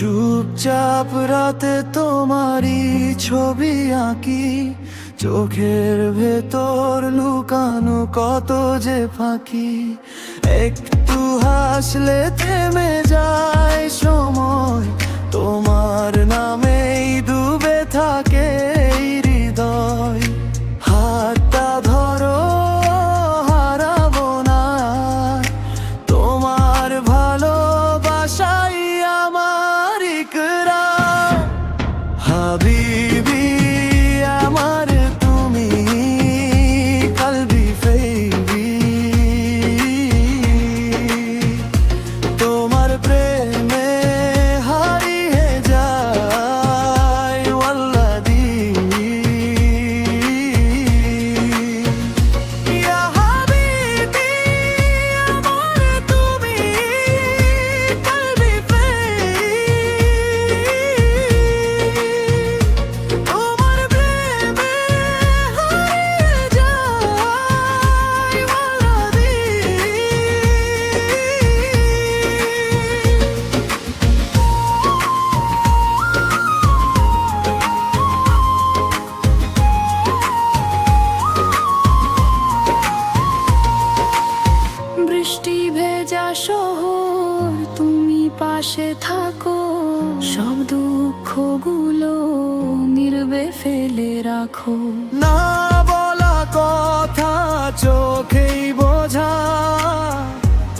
চুপচাপ রাতে তোমারই ছবি আঁকি, চোখের ভেতর লুকানো কত যে ফাঁকি। একটু হাসলে থেমে যায় সময়, তোমার নামেই ডুবে থাকে এই হৃদয়। হাতটা ধরো, হারাবো না, তোমার ভালোবাসাই আমার ইকরার। হাবিবি আমার তুমি, কলবি ফেবি, তোমার প্রেমে হারিয়ে যায় ওয়াল্লাহি। ইয়া হাবিবি আমার তুমি, কলবি ফেবি, তোমার প্রেমে হারিয়ে যায় ওয়াল্লাহি। বৃষ্টি ভেজা শহর, তুমি পাশে থাকো, সব দুঃখগুলো নীরবে ফেলে রাখো। না বলা কথা চোখেই বোঝা,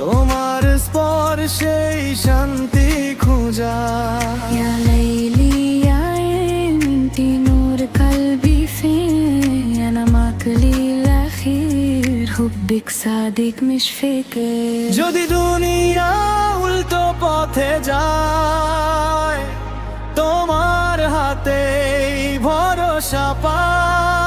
তোমার স্পর্শেই শান্তি খুঁজা। يا ليلي يا انتي نور قلبي فين انا معك للأخير حبك صادق مش فاكر। যদি দুনিয়া উল্টো পথে যায়, তোমার হাতেই ভরসা পায়।